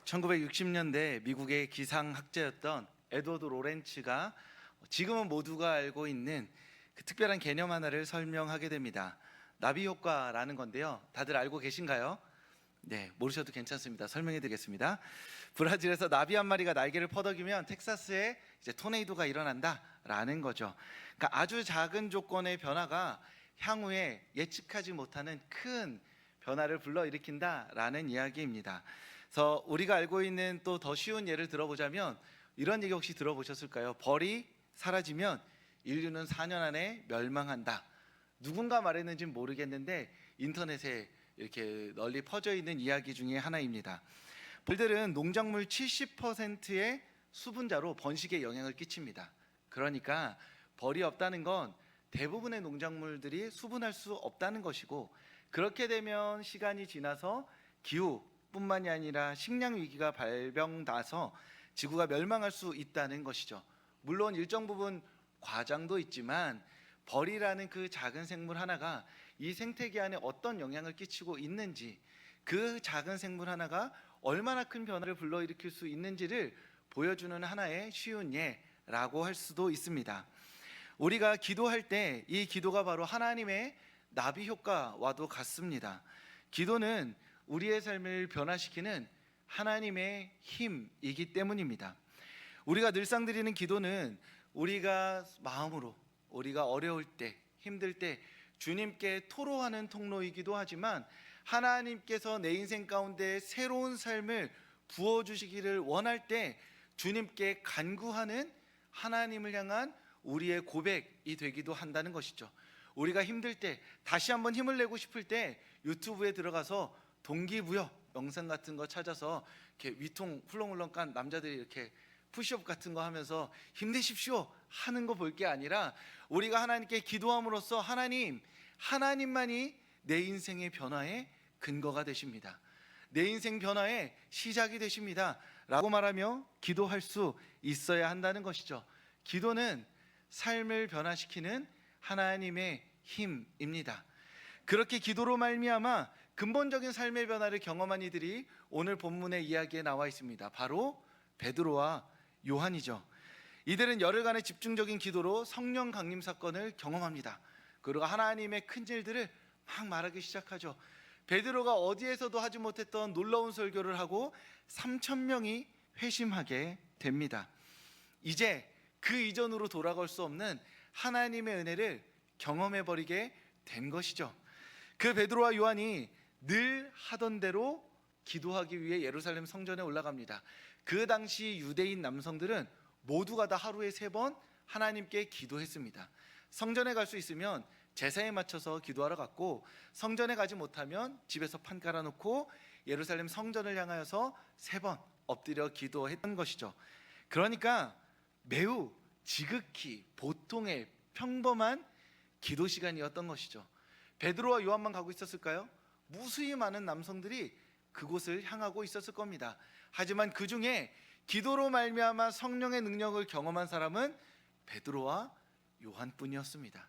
1960년대 미국의 기상학자였던 에드워드 로렌츠가 지금은 모두가 알고 있는 그 특별한 개념 하나를 설명하게 됩니다. 나비 효과라는 건데요. 다들 알고 계신가요? 네, 모르셔도 괜찮습니다. 설명해 드리겠습니다. 브라질에서 나비 한 마리가 날개를 퍼덕이면 텍사스에 이제 토네이도가 일어난다라는 거죠. 그러니까 아주 작은 조건의 변화가 향후에 예측하지 못하는 큰 변화를 불러일으킨다라는 이야기입니다. 그래서 우리가 알고 있는 또 더 쉬운 예를 들어보자면 이런 얘기 혹시 들어보셨을까요? 벌이 사라지면 인류는 4년 안에 멸망한다. 누군가 말했는지는 모르겠는데 인터넷에 이렇게 널리 퍼져 있는 이야기 중에 하나입니다. 벌들은 농작물 70%의 수분자로 번식에 영향을 끼칩니다. 그러니까 벌이 없다는 건 대부분의 농작물들이 수분할 수 없다는 것이고, 그렇게 되면 시간이 지나서 기후뿐만이 아니라 식량 위기가 발병돼서 지구가 멸망할 수 있다는 것이죠. 물론 일정 부분 과장도 있지만 벌이라는 그 작은 생물 하나가 이 생태계 안에 어떤 영향을 끼치고 있는지, 그 작은 생물 하나가 얼마나 큰 변화를 불러일으킬 수 있는지를 보여주는 하나의 쉬운 예라고 할 수도 있습니다. 우리가 기도할 때 이 기도가 바로 하나님의 나비 효과와도 같습니다. 기도는 우리의 삶을 변화시키는 하나님의 힘이기 때문입니다. 우리가 늘상 드리는 기도는 우리가 마음으로, 우리가 어려울 때, 힘들 때 주님께 토로하는 통로이기도 하지만, 하나님께서 내 인생 가운데 새로운 삶을 부어주시기를 원할 때 주님께 간구하는 하나님을 향한 우리의 고백이 되기도 한다는 것이죠. 우리가 힘들 때, 다시 한번 힘을 내고 싶을 때 유튜브에 들어가서 동기부여 영상 같은 거 찾아서 이렇게 위통 훌렁훌렁 깐 남자들이 이렇게 푸시업 같은 거 하면서 힘내십시오 하는 거 볼 게 아니라, 우리가 하나님께 기도함으로써 하나님만이 내 인생의 변화의 근거가 되십니다. 내 인생 변화의 시작이 되십니다 라고 말하며 기도할 수 있어야 한다는 것이죠. 기도는 삶을 변화시키는 하나님의 힘입니다. 그렇게 기도로 말미암아 근본적인 삶의 변화를 경험한 이들이 오늘 본문의 이야기에 나와 있습니다. 바로 베드로와 요한이죠. 이들은 열흘간의 집중적인 기도로 성령 강림 사건을 경험합니다. 그리고 하나님의 큰 일들을 막 말하기 시작하죠. 베드로가 어디에서도 하지 못했던 놀라운 설교를 하고 3,000명이 회심하게 됩니다. 이제 그 이전으로 돌아갈 수 없는 하나님의 은혜를 경험해버리게 된 것이죠. 그 베드로와 요한이 늘 하던 대로 기도하기 위해 예루살렘 성전에 올라갑니다. 그 당시 유대인 남성들은 모두가 다 하루에 3번 하나님께 기도했습니다. 성전에 갈 수 있으면 제사에 맞춰서 기도하러 갔고, 성전에 가지 못하면 집에서 판 깔아놓고 예루살렘 성전을 향하여서 3번 엎드려 기도했던 것이죠. 그러니까 매우 지극히 보통의 평범한 기도 시간이었던 것이죠. 베드로와 요한만 가고 있었을까요? 무수히 많은 남성들이 그곳을 향하고 있었을 겁니다. 하지만 그 중에 기도로 말미암아 성령의 능력을 경험한 사람은 베드로와 요한뿐이었습니다.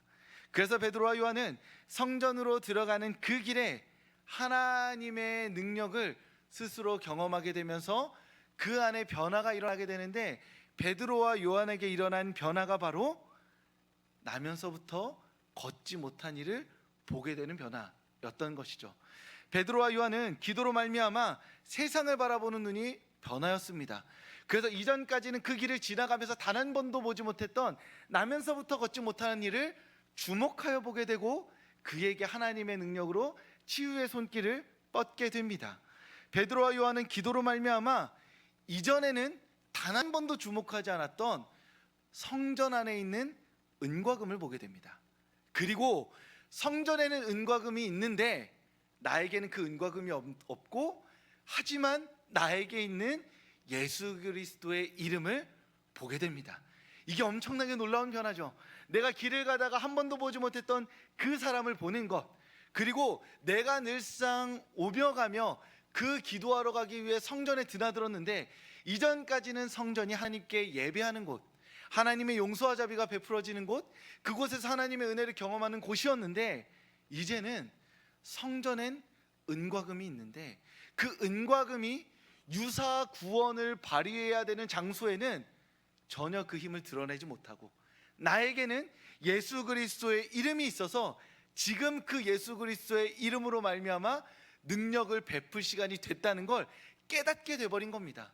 그래서 베드로와 요한은 성전으로 들어가는 그 길에 하나님의 능력을 스스로 경험하게 되면서 그 안에 변화가 일어나게 되는데, 베드로와 요한에게 일어난 변화가 바로 나면서부터 걷지 못한 일을 보게 되는 변화였던 것이죠. 베드로와 요한은 기도로 말미암아 세상을 바라보는 눈이 변화였습니다. 그래서 이전까지는 그 길을 지나가면서 단 한 번도 보지 못했던, 나면서부터 걷지 못하는 일을 주목하여 보게 되고, 그에게 하나님의 능력으로 치유의 손길을 뻗게 됩니다. 베드로와 요한은 기도로 말미암아 이전에는 단 한 번도 주목하지 않았던 성전 안에 있는 은과 금을 보게 됩니다. 그리고 성전에는 은과 금이 있는데 나에게는 그 은과 금이 없고, 하지만 나에게 있는 예수 그리스도의 이름을 보게 됩니다. 이게 엄청나게 놀라운 변화죠. 내가 길을 가다가 한 번도 보지 못했던 그 사람을 보는 것, 그리고 내가 늘상 오며 가며 그 기도하러 가기 위해 성전에 드나들었는데, 이전까지는 성전이 하나님께 예배하는 곳, 하나님의 용서와 자비가 베풀어지는 곳, 그곳에서 하나님의 은혜를 경험하는 곳이었는데, 이제는 성전엔 은과 금이 있는데 그 은과 금이 유사 구원을 발휘해야 되는 장소에는 전혀 그 힘을 드러내지 못하고, 나에게는 예수 그리스도의 이름이 있어서 지금 그 예수 그리스도의 이름으로 말미암아 능력을 베풀 시간이 됐다는 걸 깨닫게 돼버린 겁니다.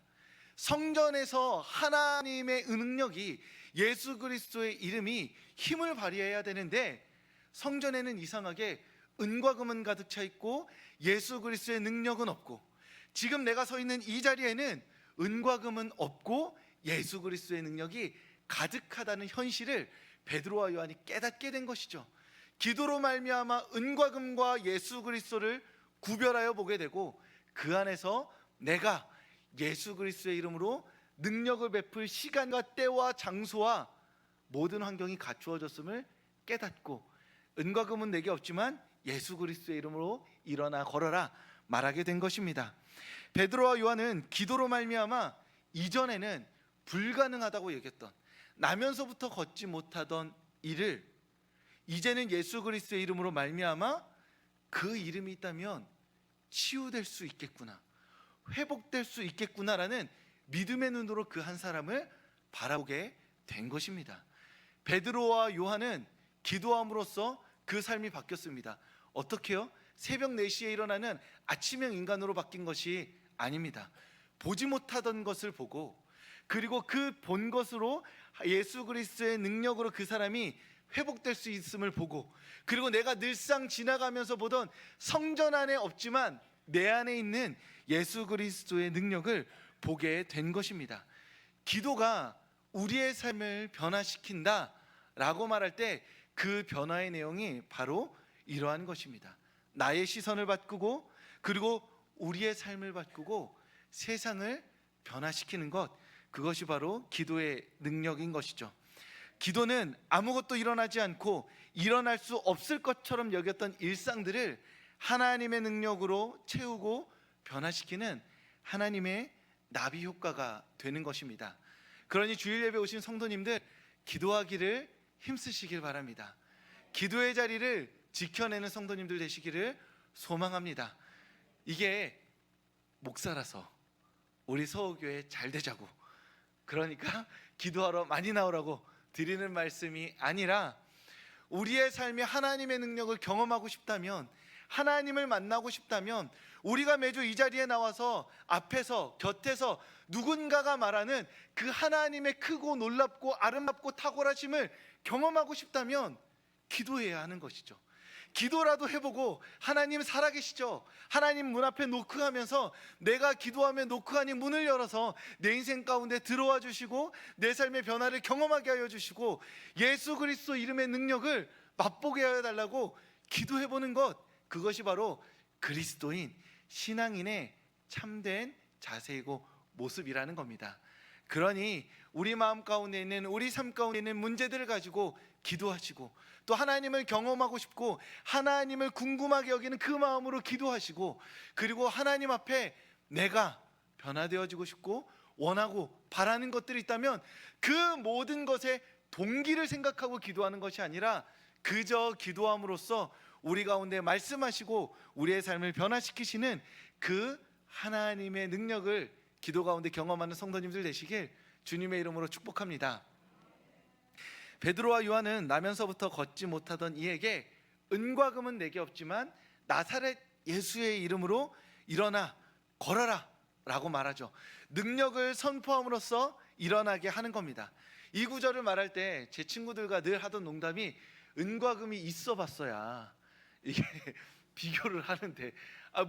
성전에서 하나님의 능력이, 예수 그리스도의 이름이 힘을 발휘해야 되는데, 성전에는 이상하게 은과 금은 가득 차 있고 예수 그리스도의 능력은 없고, 지금 내가 서 있는 이 자리에는 은과 금은 없고 예수 그리스도의 능력이 가득하다는 현실을 베드로와 요한이 깨닫게 된 것이죠. 기도로 말미암아 은과 금과 예수 그리스도를 구별하여 보게 되고, 그 안에서 내가 예수 그리스도의 이름으로 능력을 베풀 시간과 때와 장소와 모든 환경이 갖추어졌음을 깨닫고, 은과 금은 내게 없지만 예수 그리스도의 이름으로 일어나 걸어라 말하게 된 것입니다. 베드로와 요한은 기도로 말미암아 이전에는 불가능하다고 얘기했던, 나면서부터 걷지 못하던 일을 이제는 예수 그리스도의 이름으로 말미암아 그 이름이 있다면 치유될 수 있겠구나, 회복될 수 있겠구나라는 믿음의 눈으로 그 한 사람을 바라보게 된 것입니다. 베드로와 요한은 기도함으로써 그 삶이 바뀌었습니다. 어떻게요? 새벽 4시에 일어나는 아침형 인간으로 바뀐 것이 아닙니다. 보지 못하던 것을 보고, 그리고 그 본 것으로 예수 그리스도의 능력으로 그 사람이 회복될 수 있음을 보고, 그리고 내가 늘상 지나가면서 보던 성전 안에 없지만 내 안에 있는 예수 그리스도의 능력을 보게 된 것입니다. 기도가 우리의 삶을 변화시킨다 라고 말할 때 그 변화의 내용이 바로 이러한 것입니다. 나의 시선을 바꾸고, 그리고 우리의 삶을 바꾸고 세상을 변화시키는 것, 그것이 바로 기도의 능력인 것이죠. 기도는 아무것도 일어나지 않고 일어날 수 없을 것처럼 여겼던 일상들을 하나님의 능력으로 채우고 변화시키는 하나님의 나비 효과가 되는 것입니다. 그러니 주일 예배 오신 성도님들, 기도하기를 힘쓰시길 바랍니다. 기도의 자리를 지켜내는 성도님들 되시기를 소망합니다. 이게 목사라서 우리 서울교회 잘 되자고, 그러니까 기도하러 많이 나오라고 드리는 말씀이 아니라, 우리의 삶에 하나님의 능력을 경험하고 싶다면, 하나님을 만나고 싶다면, 우리가 매주 이 자리에 나와서 앞에서 곁에서 누군가가 말하는 그 하나님의 크고 놀랍고 아름답고 탁월하심을 경험하고 싶다면 기도해야 하는 것이죠. 기도라도 해보고, 하나님 살아계시죠? 하나님 문 앞에 노크하면서 내가 기도하며 노크하니 문을 열어서 내 인생 가운데 들어와 주시고 내 삶의 변화를 경험하게 하여 주시고 예수 그리스도 이름의 능력을 맛보게 하여 달라고 기도해보는 것, 그것이 바로 그리스도인 신앙인의 참된 자세이고 모습이라는 겁니다. 그러니 우리 마음 가운데 있는, 우리 삶 가운데 있는 문제들을 가지고 기도하시고, 또 하나님을 경험하고 싶고 하나님을 궁금하게 여기는 그 마음으로 기도하시고, 그리고 하나님 앞에 내가 변화되어지고 싶고 원하고 바라는 것들이 있다면 그 모든 것의 동기를 생각하고 기도하는 것이 아니라, 그저 기도함으로써 우리 가운데 말씀하시고 우리의 삶을 변화시키시는 그 하나님의 능력을 기도 가운데 경험하는 성도님들 되시길 주님의 이름으로 축복합니다. 베드로와 요한은 나면서부터 걷지 못하던 이에게 은과 금은 내게 없지만 나사렛 예수의 이름으로 일어나 걸어라 라고 말하죠. 능력을 선포함으로써 일어나게 하는 겁니다. 이 구절을 말할 때 제 친구들과 늘 하던 농담이, 은과 금이 있어 봤어야 이게 비교를 하는데,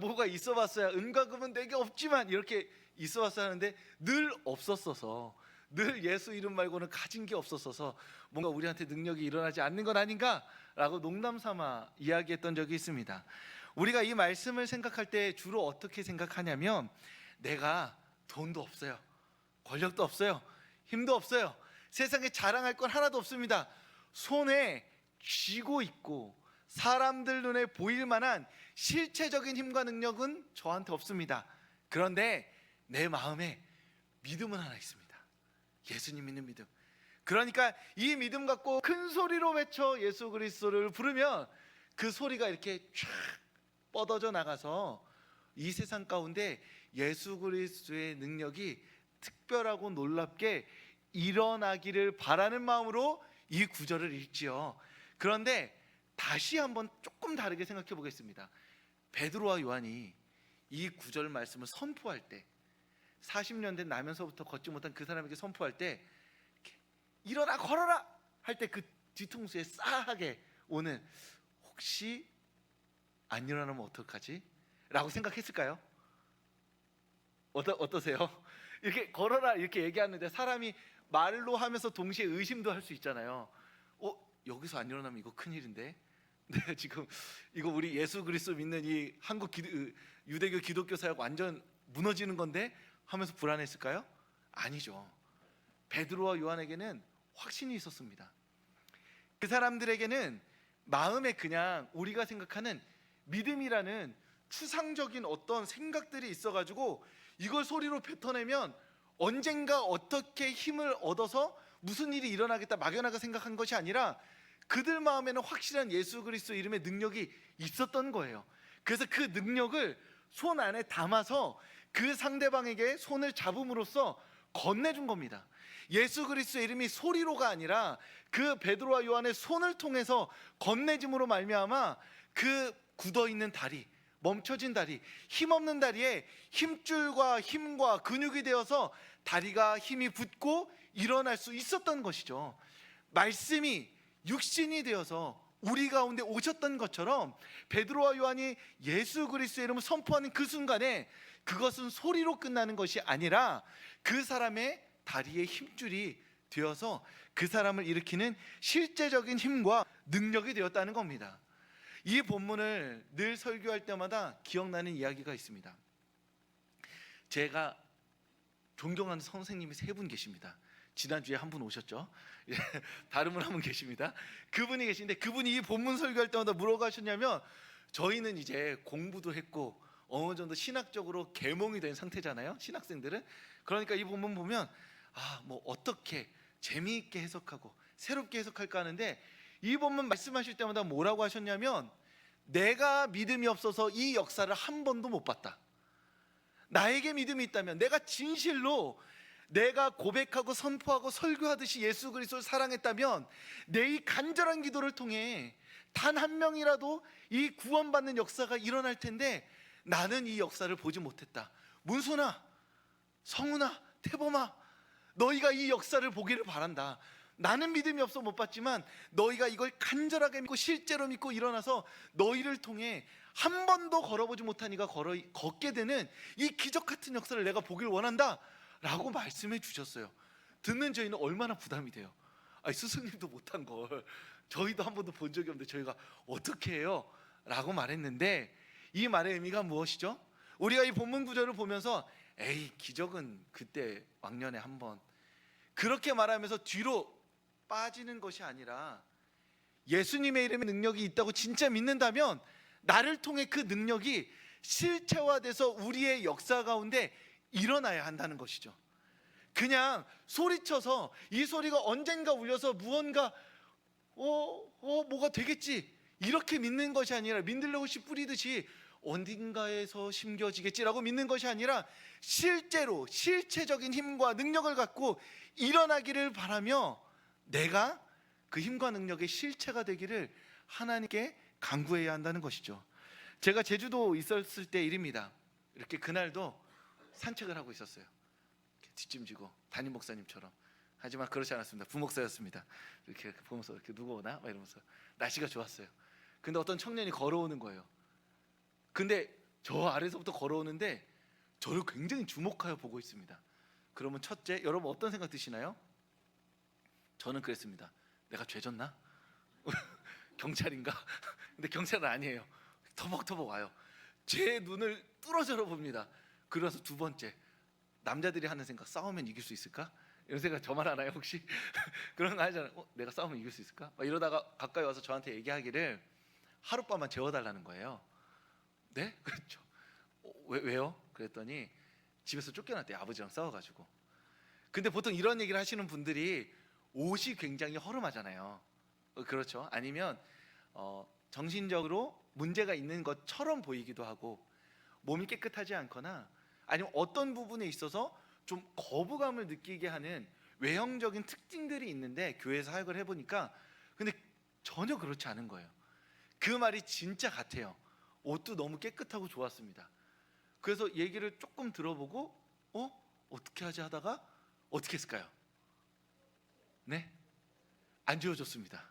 뭐가 있어 봤어야, 은과 금은 내게 없지만 이렇게 있어 봤어야 하는데 늘 없었어서, 늘 예수 이름 말고는 가진 게 없었어서 뭔가 우리한테 능력이 일어나지 않는 건 아닌가라고 농담 삼아 이야기했던 적이 있습니다. 우리가 이 말씀을 생각할 때 주로 어떻게 생각하냐면, 내가 돈도 없어요, 권력도 없어요, 힘도 없어요, 세상에 자랑할 건 하나도 없습니다. 손에 쥐고 있고 사람들 눈에 보일 만한 실체적인 힘과 능력은 저한테 없습니다. 그런데 내 마음에 믿음은 하나 있습니다. 예수님 믿는 믿음. 그러니까 이 믿음 갖고 큰 소리로 외쳐 예수 그리스도를 부르면 그 소리가 이렇게 쫙 뻗어져 나가서 이 세상 가운데 예수 그리스도의 능력이 특별하고 놀랍게 일어나기를 바라는 마음으로 이 구절을 읽지요. 그런데 다시 한번 조금 다르게 생각해 보겠습니다. 베드로와 요한이 이 구절 말씀을 선포할 때, 40년 된 나면서부터 걷지 못한 그 사람에게 선포할 때 일어나 걸어라 할 때 그 뒤통수에 싸하게 오는, 혹시 안 일어나면 어떡하지? 라고 생각했을까요? 어떠세요? 이렇게 걸어라 이렇게 얘기하는데 사람이 말로 하면서 동시에 의심도 할 수 있잖아요. 여기서 안 일어나면 이거 큰일인데. 네, 지금 이거 우리 예수 그리스도 믿는 이 한국 유대교 기독교 사역 완전 무너지는 건데 하면서 불안했을까요? 아니죠. 베드로와 요한에게는 확신이 있었습니다. 그 사람들에게는 마음에 그냥 우리가 생각하는 믿음이라는 추상적인 어떤 생각들이 있어가지고 이걸 소리로 뱉어내면 언젠가 어떻게 힘을 얻어서 무슨 일이 일어나겠다 막연하게 생각한 것이 아니라 그들 마음에는 확실한 예수 그리스도 이름의 능력이 있었던 거예요. 그래서 그 능력을 손 안에 담아서 그 상대방에게 손을 잡음으로써 건네준 겁니다. 예수 그리스도의 이름이 소리로가 아니라 그 베드로와 요한의 손을 통해서 건네짐으로 말미암아 그 굳어있는 다리, 멈춰진 다리, 힘없는 다리에 힘줄과 힘과 근육이 되어서 다리가 힘이 붙고 일어날 수 있었던 것이죠. 말씀이 육신이 되어서 우리 가운데 오셨던 것처럼 베드로와 요한이 예수 그리스도의 이름을 선포하는 그 순간에 그것은 소리로 끝나는 것이 아니라 그 사람의 다리에 힘줄이 되어서 그 사람을 일으키는 실제적인 힘과 능력이 되었다는 겁니다. 이 본문을 늘 설교할 때마다 기억나는 이야기가 있습니다. 제가 존경하는 선생님이 3분 계십니다. 지난주에 한 분 오셨죠? 다른 분 한 분 계십니다. 그분이 계신데 그분이 이 본문 설교할 때마다 뭐라고 하셨냐면, 저희는 이제 공부도 했고 어느 정도 신학적으로 계몽이 된 상태잖아요, 신학생들은. 그러니까 이 본문 보면 뭐 어떻게 재미있게 해석하고 새롭게 해석할까 하는데, 이 본문 말씀하실 때마다 뭐라고 하셨냐면, 내가 믿음이 없어서 이 역사를 한 번도 못 봤다. 나에게 믿음이 있다면, 내가 진실로 내가 고백하고 선포하고 설교하듯이 예수 그리스도를 사랑했다면 내 이 간절한 기도를 통해 단 한 명이라도 이 구원받는 역사가 일어날 텐데 나는 이 역사를 보지 못했다. 문순아, 성훈아, 태범아, 너희가 이 역사를 보기를 바란다. 나는 믿음이 없어 못 봤지만 너희가 이걸 간절하게 믿고 실제로 믿고 일어나서 너희를 통해 한 번도 걸어보지 못한 이가 걷게 되는 이 기적 같은 역사를 내가 보길 원한다 라고 말씀해 주셨어요. 듣는 저희는 얼마나 부담이 돼요. 스승님도 못한 걸 저희도 한 번도 본 적이 없는데 저희가 어떻게 해요? 라고 말했는데, 이 말의 의미가 무엇이죠? 우리가 이 본문 구절을 보면서 에이, 기적은 그때 왕년에 한 번, 그렇게 말하면서 뒤로 빠지는 것이 아니라 예수님의 이름에 능력이 있다고 진짜 믿는다면 나를 통해 그 능력이 실체화돼서 우리의 역사 가운데 일어나야 한다는 것이죠. 그냥 소리쳐서 이 소리가 언젠가 울려서 무언가 뭐가 되겠지 이렇게 믿는 것이 아니라, 민들레꽃이 뿌리듯이 어딘가에서 심겨지겠지라고 믿는 것이 아니라 실제로 실체적인 힘과 능력을 갖고 일어나기를 바라며 내가 그 힘과 능력의 실체가 되기를 하나님께 간구해야 한다는 것이죠. 제가 제주도 있었을 때 일입니다. 이렇게 그날도 산책을 하고 있었어요. 뒷짐지고 담임 목사님처럼. 하지만 그렇지 않았습니다. 부목사였습니다. 이렇게 보면서 이렇게 누가 오나? 막 이러면서 날씨가 좋았어요. 근데 어떤 청년이 걸어오는 거예요. 근데 저 아래서부터 걸어오는데 저를 굉장히 주목하여 보고 있습니다. 그러면 첫째, 여러분 어떤 생각 드시나요? 저는 그랬습니다. 내가 죄졌나? 경찰인가? 근데 경찰은 아니에요. 터벅터벅 와요. 제 눈을 뚫어져라 봅니다. 그래서 두 번째, 남자들이 하는 생각, 싸우면 이길 수 있을까? 이런 생각 저만 하나요 혹시? 그런 거 하잖아요. 내가 싸우면 이길 수 있을까? 막 이러다가 가까이 와서 저한테 얘기하기를 하룻밤만 재워달라는 거예요. 네? 그렇죠. 왜요? 그랬더니 집에서 쫓겨났대요, 아버지랑 싸워가지고. 근데 보통 이런 얘기를 하시는 분들이 옷이 굉장히 허름하잖아요. 그렇죠. 아니면 정신적으로 문제가 있는 것처럼 보이기도 하고 몸이 깨끗하지 않거나 아니면 어떤 부분에 있어서 좀 거부감을 느끼게 하는 외형적인 특징들이 있는데 교회 사역을 해보니까 근데 전혀 그렇지 않은 거예요. 그 말이 진짜 같아요. 옷도 너무 깨끗하고 좋았습니다. 그래서 얘기를 조금 들어보고 어떻게 하지 하다가 어떻게 했을까요? 네? 안 지워졌습니다.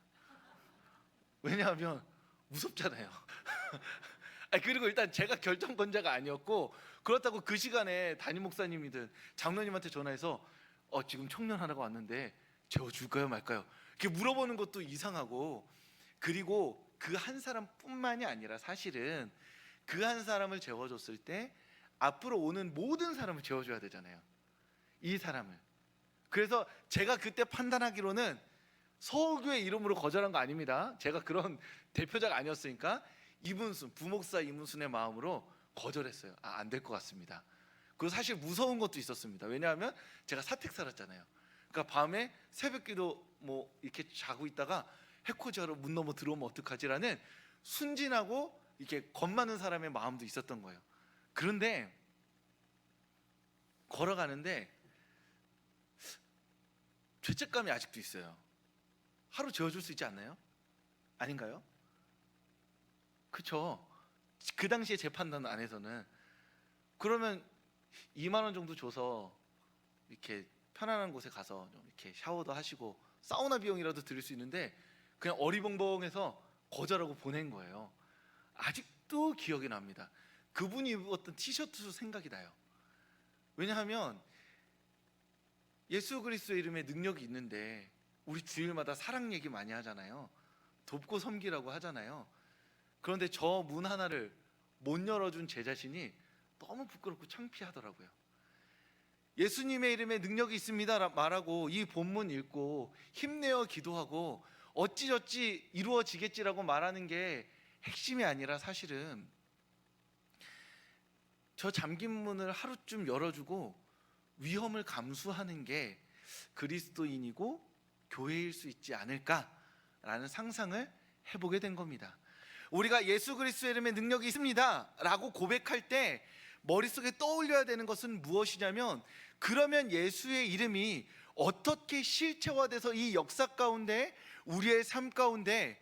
왜냐하면 무섭잖아요. 그리고 일단 제가 결정권자가 아니었고, 그렇다고 그 시간에 담임 목사님이든 장로님한테 전화해서 지금 청년 하나가 왔는데 재워줄까요 말까요? 이렇게 물어보는 것도 이상하고, 그리고 그 한 사람뿐만이 아니라 사실은 그 한 사람을 재워줬을 때 앞으로 오는 모든 사람을 재워줘야 되잖아요, 이 사람을. 그래서 제가 그때 판단하기로는 서울교회 이름으로 거절한 거 아닙니다. 제가 그런 대표자가 아니었으니까 이문순, 부목사 이문순의 마음으로 거절했어요. 안 될 것 같습니다. 그리고 사실 무서운 것도 있었습니다. 왜냐하면 제가 사택 살았잖아요. 그러니까 밤에 새벽기도 뭐 이렇게 자고 있다가 해코지하러 문 넘어 들어오면 어떡하지라는 순진하고 이렇게 겁 많은 사람의 마음도 있었던 거예요. 그런데 걸어가는데 죄책감이 아직도 있어요. 하루 재워줄 수 있지 않나요? 아닌가요? 그렇죠. 그 당시에 제 판단 안에서는 그러면 2만 원 정도 줘서 이렇게 편안한 곳에 가서 좀 이렇게 샤워도 하시고 사우나 비용이라도 드릴 수 있는데 그냥 어리벙벙해서 거절하고 보낸 거예요. 아직도 기억이 납니다. 그분이 입었던 티셔츠도 생각이 나요. 왜냐하면 예수 그리스도의 이름에 능력이 있는데 우리 주일마다 사랑 얘기 많이 하잖아요. 돕고 섬기라고 하잖아요. 그런데 저 문 하나를 못 열어준 제 자신이 너무 부끄럽고 창피하더라고요. 예수님의 이름에 능력이 있습니다 말하고 이 본문 읽고 힘내어 기도하고 어찌저찌 이루어지겠지라고 말하는 게 핵심이 아니라 사실은 저 잠긴 문을 하루쯤 열어주고 위험을 감수하는 게 그리스도인이고 교회일 수 있지 않을까라는 상상을 해보게 된 겁니다. 우리가 예수 그리스도의 이름에 능력이 있습니다 라고 고백할 때 머릿속에 떠올려야 되는 것은 무엇이냐면, 그러면 예수의 이름이 어떻게 실체화돼서 이 역사 가운데 우리의 삶 가운데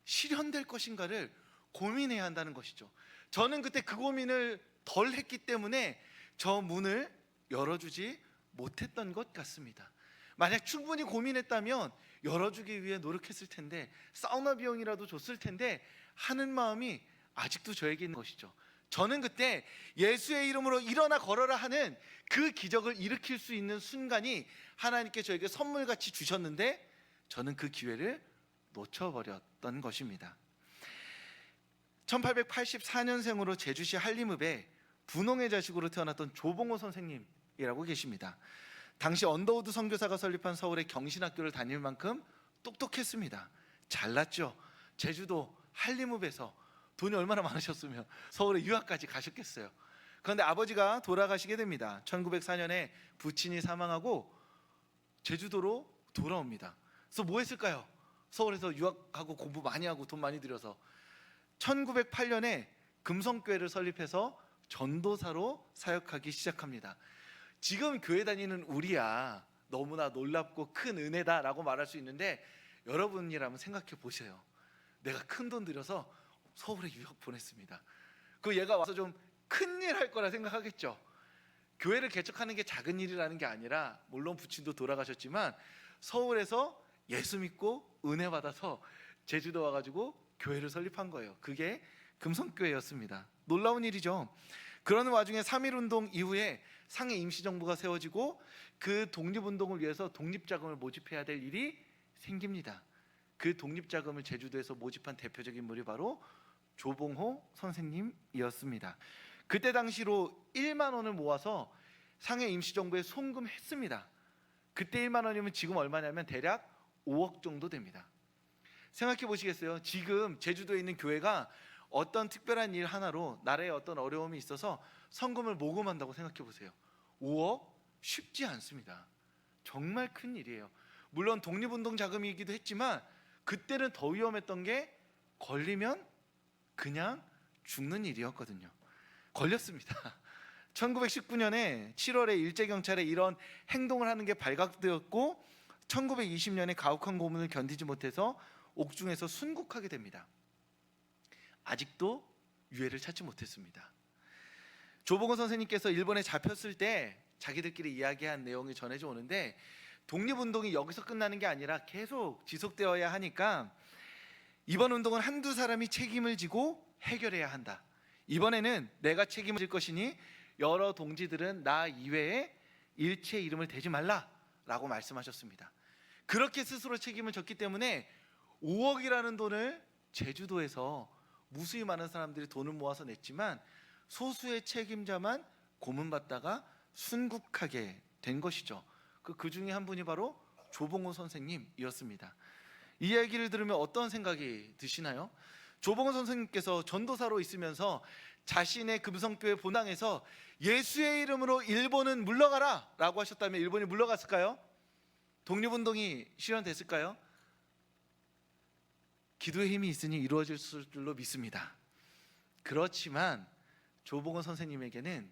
실현될 것인가를 고민해야 한다는 것이죠. 저는 그때 그 고민을 덜 했기 때문에 저 문을 열어주지 못했던 것 같습니다. 만약 충분히 고민했다면 열어주기 위해 노력했을 텐데, 사우나 비용이라도 줬을 텐데 하는 마음이 아직도 저에게 있는 것이죠. 저는 그때 예수의 이름으로 일어나 걸어라 하는 그 기적을 일으킬 수 있는 순간이 하나님께 저에게 선물같이 주셨는데 저는 그 기회를 놓쳐버렸던 것입니다. 1884년생으로 제주시 한림읍에 분홍의 자식으로 태어났던 조봉호 선생님이라고 계십니다. 당시 언더우드 선교사가 설립한 서울의 경신학교를 다닐 만큼 똑똑했습니다. 잘났죠. 제주도 한림읍에서 돈이 얼마나 많으셨으면 서울에 유학까지 가셨겠어요. 그런데 아버지가 돌아가시게 됩니다. 1904년에 부친이 사망하고 제주도로 돌아옵니다. 그래서 뭐 했을까요? 서울에서 유학하고 공부 많이 하고 돈 많이 들여서 1908년에 금성교회를 설립해서 전도사로 사역하기 시작합니다. 지금 교회 다니는 우리야 너무나 놀랍고 큰 은혜다라고 말할 수 있는데, 여러분이라면 생각해 보세요. 내가 큰 돈 들여서 서울에 유학 보냈습니다. 그 얘가 와서 좀 큰일 할 거라 생각하겠죠. 교회를 개척하는 게 작은 일이라는 게 아니라, 물론 부친도 돌아가셨지만 서울에서 예수 믿고 은혜 받아서 제주도 와가지고 교회를 설립한 거예요. 그게 금성교회였습니다. 놀라운 일이죠. 그러는 와중에 3.1운동 이후에 상해 임시정부가 세워지고 그 독립운동을 위해서 독립자금을 모집해야 될 일이 생깁니다. 그 독립자금을 제주도에서 모집한 대표적인 인물이 바로 조봉호 선생님이었습니다. 그때 당시로 1만 원을 모아서 상해 임시정부에 송금했습니다. 그때 1만 원이면 지금 얼마냐면 대략 5억 정도 됩니다. 생각해 보시겠어요? 지금 제주도에 있는 교회가 어떤 특별한 일 하나로 나라에 어떤 어려움이 있어서 성금을 모금한다고 생각해 보세요. 5억 쉽지 않습니다. 정말 큰 일이에요. 물론 독립운동 자금이기도 했지만 그때는 더 위험했던 게 걸리면 그냥 죽는 일이었거든요. 걸렸습니다. 1919년에 7월에 일제경찰에 이런 행동을 하는 게 발각되었고 1920년에 가혹한 고문을 견디지 못해서 옥중에서 순국하게 됩니다. 아직도 유해를 찾지 못했습니다. 조봉호 선생님께서 일본에 잡혔을 때 자기들끼리 이야기한 내용이 전해져 오는데, 독립운동이 여기서 끝나는 게 아니라 계속 지속되어야 하니까 이번 운동은 한두 사람이 책임을 지고 해결해야 한다. 이번에는 내가 책임을 질 것이니 여러 동지들은 나 이외에 일체 이름을 대지 말라라고 말씀하셨습니다. 그렇게 스스로 책임을 졌기 때문에 5억이라는 돈을 제주도에서 무수히 많은 사람들이 돈을 모아서 냈지만 소수의 책임자만 고문받다가 순국하게 된 것이죠. 그 중에 한 분이 바로 조봉호 선생님이었습니다. 이 이야기를 들으면 어떤 생각이 드시나요? 조봉호 선생님께서 전도사로 있으면서 자신의 금성교회 본당에서 예수의 이름으로 일본은 물러가라 라고 하셨다면 일본이 물러갔을까요? 독립운동이 실현됐을까요? 기도의 힘이 있으니 이루어질 줄로 믿습니다. 그렇지만 조봉호 선생님에게는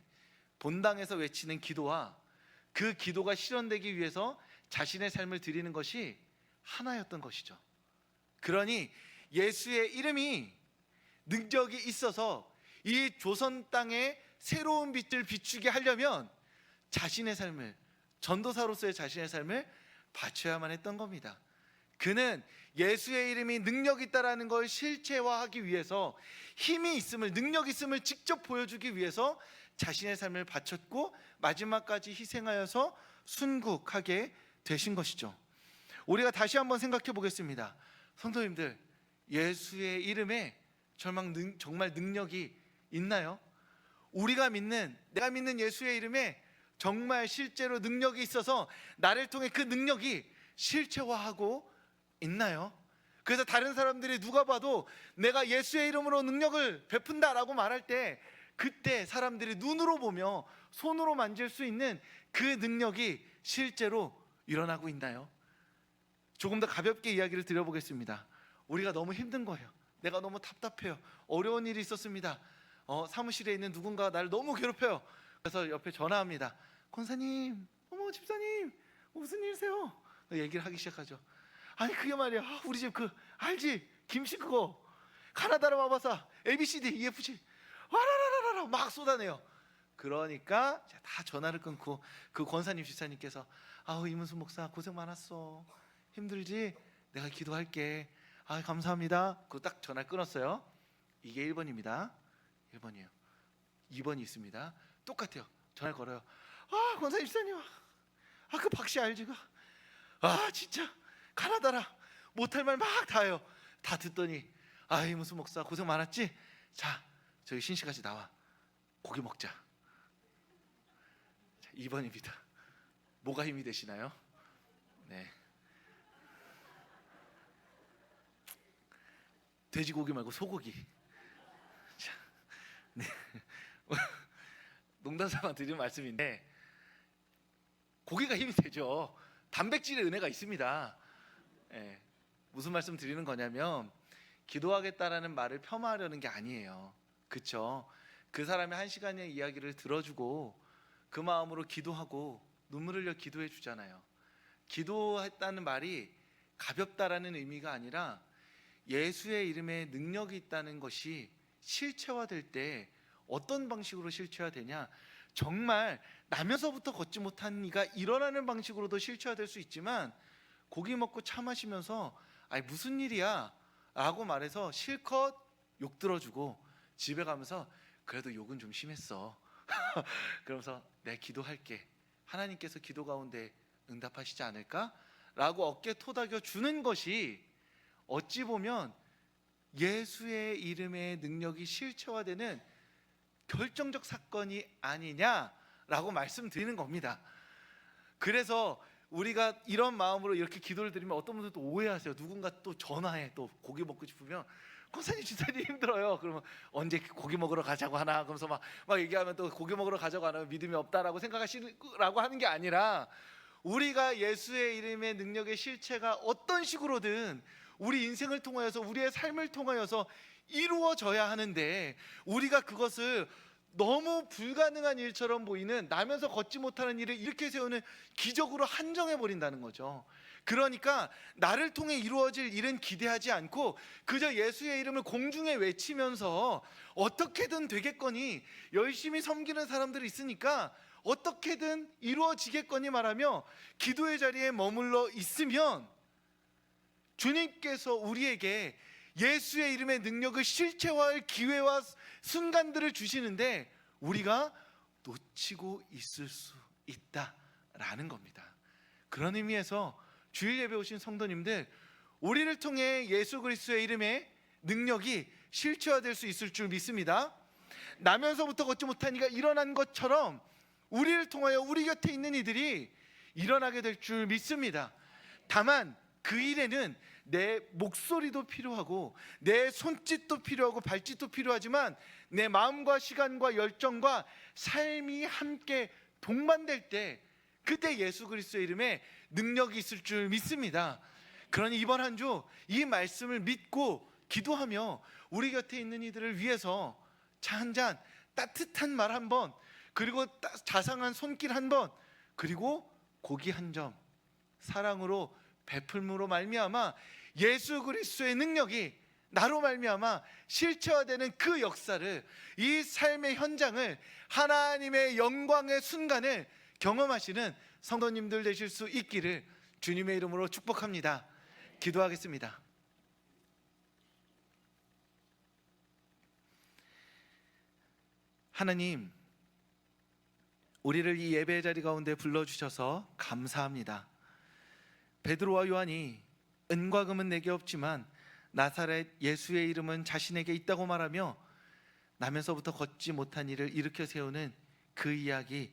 본당에서 외치는 기도와 그 기도가 실현되기 위해서 자신의 삶을 드리는 것이 하나였던 것이죠. 그러니 예수의 이름이 능력이 있어서 이 조선 땅에 새로운 빛을 비추게 하려면 자신의 삶을, 전도사로서의 자신의 삶을 바쳐야만 했던 겁니다. 그는 예수의 이름이 능력이 있다라는 걸 실체화하기 위해서 힘이 있음을, 능력이 있음을 직접 보여주기 위해서 자신의 삶을 바쳤고 마지막까지 희생하여서 순국하게 되신 것이죠. 우리가 다시 한번 생각해 보겠습니다. 성도님들, 예수의 이름에 정말 능력이 있나요? 우리가 믿는, 내가 믿는 예수의 이름에 정말 실제로 능력이 있어서 나를 통해 그 능력이 실체화하고 있나요? 그래서 다른 사람들이 누가 봐도 내가 예수의 이름으로 능력을 베푼다라고 말할 때 그때 사람들이 눈으로 보며 손으로 만질 수 있는 그 능력이 실제로 일어나고 있나요? 조금 더 가볍게 이야기를 드려보겠습니다. 우리가 너무 힘든 거예요. 내가 너무 답답해요. 어려운 일이 있었습니다. 사무실에 있는 누군가가 나를 너무 괴롭혀요. 그래서 옆에 전화합니다. 권사님, 어머 집사님, 무슨 일이세요? 얘기를 하기 시작하죠. 아니 그게 말이야, 우리 집 알지? 김치 그거 가나다라 와봐서 ABCD EFG 와라라라라 막 쏟아내요. 그러니까 다 전화를 끊고 그 권사님 집사님께서 이문수 목사 고생 많았어. 힘들지? 내가 기도할게. 감사합니다. 그거 딱 전화 끊었어요. 이게 1번입니다. 1번이에요. 2번이 있습니다. 똑같아요. 전화를 걸어요. 권사님 집사님, 그 박씨 알지? 진짜 가나다라 못할 말 막 다 해요. 다 듣더니 이문수 목사 고생 많았지? 자, 저기 신씨같이 나와. 고기 먹자. 자, 2번입니다. 뭐가 힘이 되시나요? 네. 돼지고기 말고 소고기. 자, 네. 농담 삼아 드리는 말씀인데 고기가 힘이 되죠. 단백질의 은혜가 있습니다. 네. 무슨 말씀 드리는 거냐면 기도하겠다라는 말을 폄하하려는 게 아니에요. 그렇죠? 그 사람의 1시간의 이야기를 들어주고 그 마음으로 기도하고 눈물 흘려 기도해 주잖아요. 기도했다는 말이 가볍다라는 의미가 아니라 예수의 이름에 능력이 있다는 것이 실체화될 때 어떤 방식으로 실체화되냐, 정말 나면서부터 걷지 못한 이가 일어나는 방식으로도 실체화될 수 있지만 고기 먹고 차 마시면서 무슨 일이야 라고 말해서 실컷 욕 들어주고 집에 가면서 그래도 욕은 좀 심했어 그러면서 내가 기도할게, 하나님께서 기도 가운데 응답하시지 않을까? 라고 어깨 토닥여 주는 것이 어찌 보면 예수의 이름의 능력이 실체화되는 결정적 사건이 아니냐라고 말씀드리는 겁니다. 그래서 우리가 이런 마음으로 이렇게 기도를 드리면 어떤 분들도 오해하세요. 누군가 또 전화해, 또 고기 먹고 싶으면 권사님 집사님 힘들어요. 그러면 언제 고기 먹으러 가자고 하나? 그러면서 막 얘기하면 또 고기 먹으러 가자고 하면 믿음이 없다라고 생각하시라고 하는 게 아니라 우리가 예수의 이름의 능력의 실체가 어떤 식으로든 우리 인생을 통하여서 우리의 삶을 통하여서 이루어져야 하는데 우리가 그것을 너무 불가능한 일처럼 보이는, 나면서 걷지 못하는 일을 이렇게 세우는 기적으로 한정해 버린다는 거죠. 그러니까 나를 통해 이루어질 일은 기대하지 않고 그저 예수의 이름을 공중에 외치면서 어떻게든 되겠거니, 열심히 섬기는 사람들이 있으니까 어떻게든 이루어지겠거니 말하며 기도의 자리에 머물러 있으면, 주님께서 우리에게 예수의 이름의 능력을 실체화할 기회와 순간들을 주시는데 우리가 놓치고 있을 수 있다라는 겁니다. 그런 의미에서 주일 예배 오신 성도님들, 우리를 통해 예수 그리스도의 이름의 능력이 실체화될 수 있을 줄 믿습니다. 나면서부터 걷지 못한 이가 일어난 것처럼 우리를 통하여 우리 곁에 있는 이들이 일어나게 될 줄 믿습니다. 다만 그 일에는 내 목소리도 필요하고 내 손짓도 필요하고 발짓도 필요하지만 내 마음과 시간과 열정과 삶이 함께 동반될 때, 그때 예수 그리스도의 이름에 능력이 있을 줄 믿습니다. 그러니 이번 한 주 이 말씀을 믿고 기도하며 우리 곁에 있는 이들을 위해서 차 한 잔, 따뜻한 말 한 번, 그리고 자상한 손길 한 번, 그리고 고기 한 점, 사랑으로 베풀므로 말미암아 예수 그리스도의 능력이 나로 말미암아 실체화되는 그 역사를, 이 삶의 현장을, 하나님의 영광의 순간을 경험하시는 성도님들 되실 수 있기를 주님의 이름으로 축복합니다. 기도하겠습니다. 하나님, 우리를 이 예배의 자리 가운데 불러주셔서 감사합니다. 베드로와 요한이 은과 금은 내게 없지만 나사렛 예수의 이름은 자신에게 있다고 말하며 나면서부터 걷지 못한 일을 일으켜 세우는 그 이야기,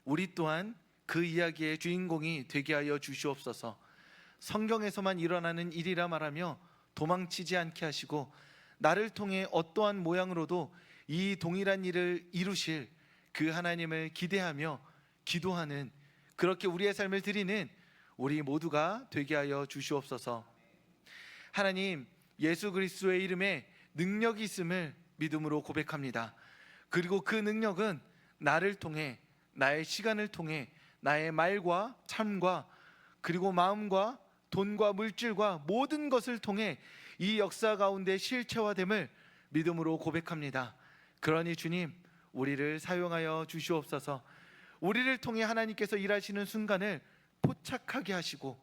우리 또한 그 이야기의 주인공이 되게 하여 주시옵소서. 성경에서만 일어나는 일이라 말하며 도망치지 않게 하시고 나를 통해 어떠한 모양으로도 이 동일한 일을 이루실 그 하나님을 기대하며 기도하는, 그렇게 우리의 삶을 드리는 우리 모두가 되게 하여 주시옵소서. 하나님, 예수 그리스도의 이름에 능력이 있음을 믿음으로 고백합니다. 그리고 그 능력은 나를 통해, 나의 시간을 통해, 나의 말과 삶과 그리고 마음과 돈과 물질과 모든 것을 통해 이 역사 가운데 실체화됨을 믿음으로 고백합니다. 그러니 주님, 우리를 사용하여 주시옵소서. 우리를 통해 하나님께서 일하시는 순간을 포착하게 하시고,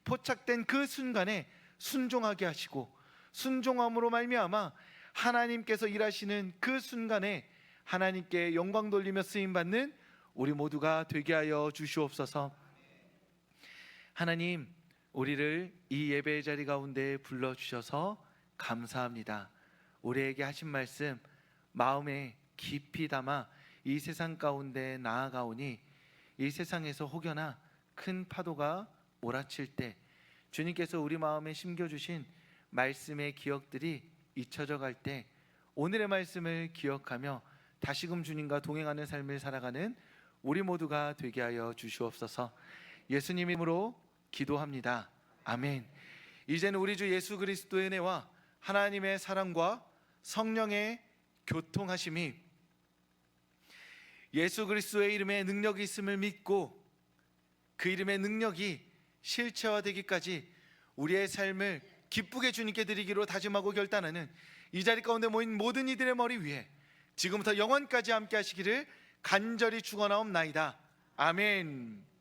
포착된 그 순간에 순종하게 하시고, 순종함으로 말미암아 하나님께서 일하시는 그 순간에 하나님께 영광 돌리며 쓰임받는 우리 모두가 되게 하여 주시옵소서. 하나님, 우리를 이 예배의 자리 가운데 불러주셔서 감사합니다. 우리에게 하신 말씀 마음에 깊이 담아 이 세상 가운데 나아가오니, 이 세상에서 혹여나 큰 파도가 몰아칠 때 주님께서 우리 마음에 심겨주신 말씀의 기억들이 잊혀져 갈 때 오늘의 말씀을 기억하며 다시금 주님과 동행하는 삶을 살아가는 우리 모두가 되게 하여 주시옵소서. 예수님 이름으로 기도합니다. 아멘. 이제는 우리 주 예수 그리스도의 은혜와 하나님의 사랑과 성령의 교통하심이, 예수 그리스도의 이름에 능력이 있음을 믿고 그 이름의 능력이 실체화되기까지 우리의 삶을 기쁘게 주님께 드리기로 다짐하고 결단하는 이 자리 가운데 모인 모든 이들의 머리 위에 지금부터 영원까지 함께 하시기를 간절히 축원하옵나이다. 아멘.